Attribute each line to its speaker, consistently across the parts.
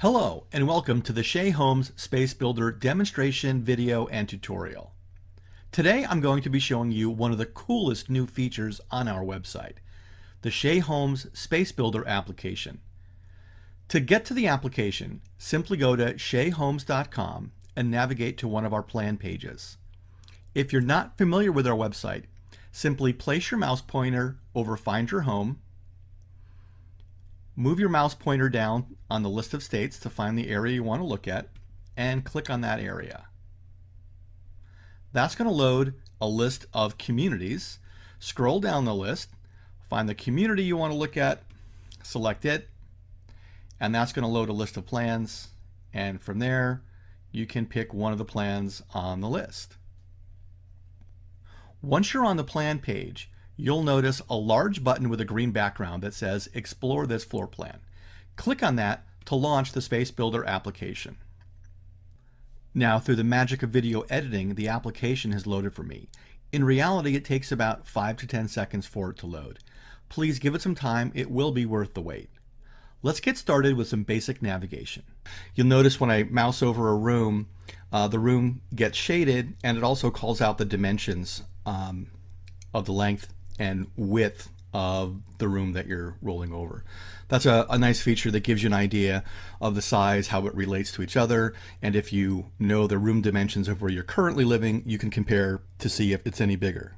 Speaker 1: Hello and welcome to the Shea Homes Spacebuilder demonstration video and tutorial. Today I'm going to be showing you one of the coolest new features on our website, the Shea Homes Spacebuilder application. To get to the application, simply go to sheahomes.com and navigate to one of our plan pages. If you're not familiar with our website, simply place your mouse pointer over Find Your Home. Move your mouse pointer down on the list of states to find the area you want to look at and click on that area. That's going to load a list of communities. Scroll down the list, find the community you want to look at, select it, and that's going to load a list of plans, and from there you can pick one of the plans on the list. Once you're on the plan page, you'll notice a large button with a green background that says Explore this floor plan. Click on that to launch the Spacebuilder application. Now, through the magic of video editing, the application has loaded for me. In reality, it takes about 5 to 10 seconds for it to load. Please give it some time, it will be worth the wait. Let's get started with some basic navigation. You'll notice when I mouse over a room, the room gets shaded, and it also calls out the dimensions of the length and width of the room that you're rolling over. That's a nice feature that gives you an idea of the size, how it relates to each other, and if you know the room dimensions of where you're currently living, you can compare to see if it's any bigger.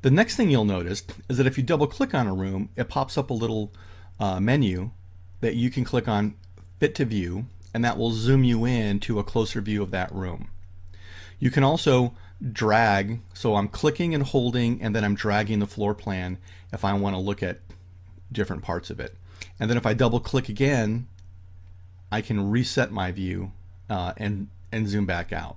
Speaker 1: The next thing you'll notice is that if you double click on a room, it pops up a little menu that you can click on Fit to View, and that will zoom you in to a closer view of that room. You can also drag, so I'm clicking and holding and then I'm dragging the floor plan if I want to look at different parts of it. And then if I double click again, I can reset my view and zoom back out.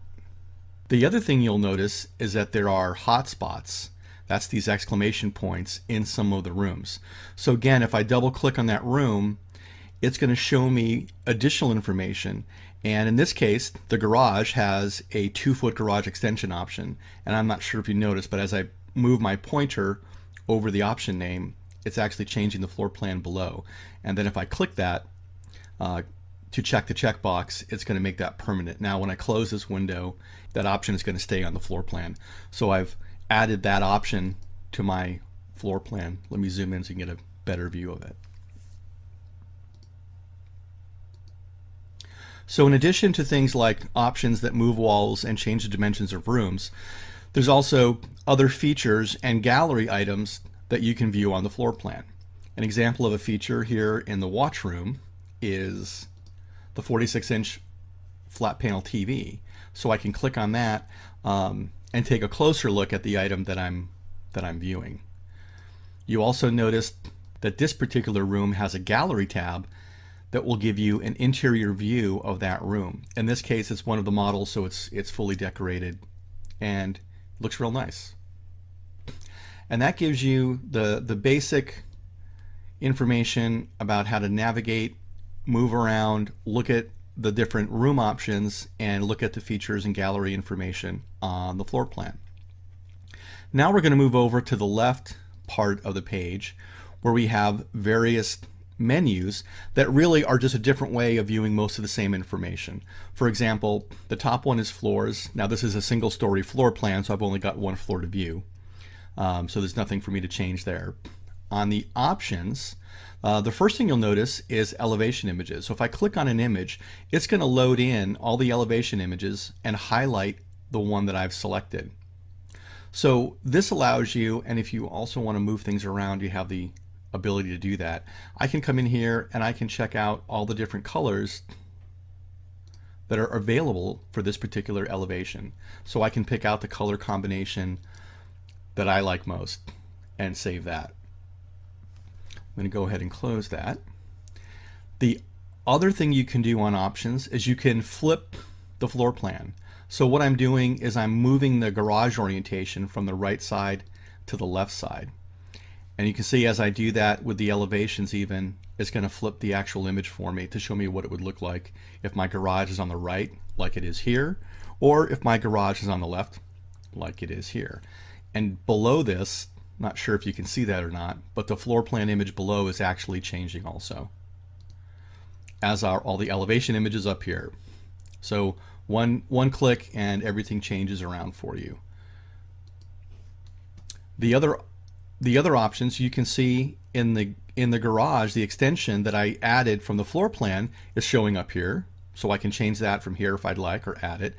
Speaker 1: The other thing you'll notice is that there are hotspots. That's these exclamation points in some of the rooms. So again, if I double click on that room, it's going to show me additional information. And in this case, the garage has a 2-foot garage extension option. And I'm not sure if you noticed, but as I move my pointer over the option name, it's actually changing the floor plan below. And then if I click that to check the checkbox, it's going to make that permanent. Now when I close this window, that option is going to stay on the floor plan. So I've added that option to my floor plan. Let me zoom in so you can get a better view of it. So in addition to things like options that move walls and change the dimensions of rooms, there's also other features and gallery items that you can view on the floor plan. An example of a feature here in the watch room is the 46-inch flat panel TV. So I can click on that and take a closer look at the item that I'm viewing. You also notice that this particular room has a gallery tab that will give you an interior view of that room. In this case, it's one of the models, so it's fully decorated and looks real nice. And that gives you the basic information about how to navigate, move around, look at the different room options, and look at the features and gallery information on the floor plan. Now we're going to move over to the left part of the page where we have various menus that really are just a different way of viewing most of the same information. For example, the top one is floors. Now this is a single-story floor plan, so I've only got one floor to view. So there's nothing for me to change there. On the options, the first thing you'll notice is elevation images. So if I click on an image, it's going to load in all the elevation images and highlight the one that I've selected. So this allows you, and if you also want to move things around, you have the ability to do that. I can come in here and I can check out all the different colors that are available for this particular elevation. So I can pick out the color combination that I like most and save that. I'm going to go ahead and close that. The other thing you can do on options is you can flip the floor plan. So what I'm doing is I'm moving the garage orientation from the right side to the left side. And you can see as I do that with the elevations even, it's going to flip the actual image for me to show me what it would look like if my garage is on the right, like it is here, or if my garage is on the left, like it is here. And below this, not sure if you can see that or not, but the floor plan image below is actually changing also. as are all the elevation images up here. So one click and everything changes around for you. The other options you can see in the garage, the extension that I added from the floor plan is showing up here. So I can change that from here if I'd like, or add it.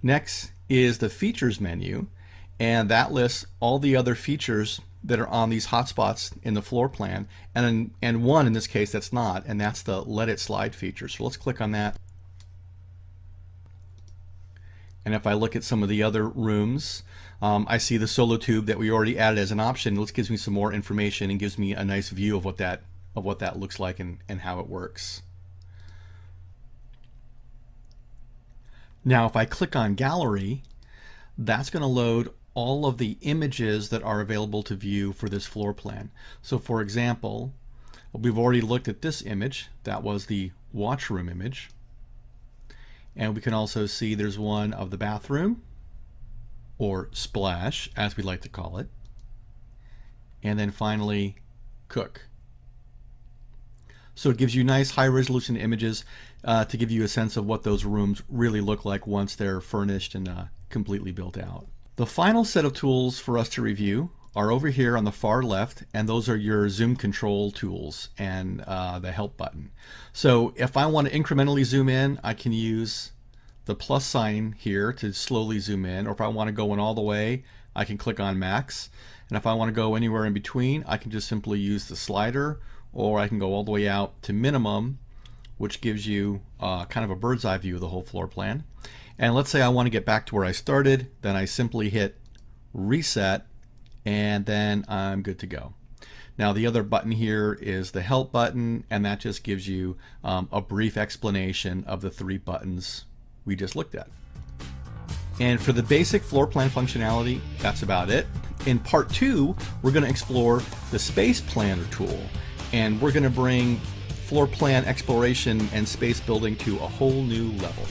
Speaker 1: Next is the features menu, and that lists all the other features that are on these hotspots in the floor plan, and one in this case that's not, and that's the let it slide feature. So let's click on that. And if I look at some of the other rooms, I see the solo tube that we already added as an option. This gives me some more information and gives me a nice view of what that looks like and how it works. Now if I click on gallery, that's going to load all of the images that are available to view for this floor plan. So for example, we've already looked at this image. That was the washroom image. And we can also see there's one of the bathroom, or splash as we like to call it. And then finally, cook. So it gives you nice high resolution images to give you a sense of what those rooms really look like once they're furnished and completely built out. The final set of tools for us to review are over here on the far left, and those are your zoom control tools and the help button. So if I want to incrementally zoom in, I can use the plus sign here to slowly zoom in, or if I want to go in all the way, I can click on max. And if I want to go anywhere in between, I can just simply use the slider, or I can go all the way out to minimum, which gives you kind of a bird's eye view of the whole floor plan. And let's say I want to get back to where I started, then I simply hit reset, and then I'm good to go. Now the other button here is the help button, and that just gives you a brief explanation of the 3 buttons we just looked at. And for the basic floor plan functionality, that's about it. In part 2, we're going to explore the Space Planner tool, and we're going to bring floor plan exploration and space building to a whole new level.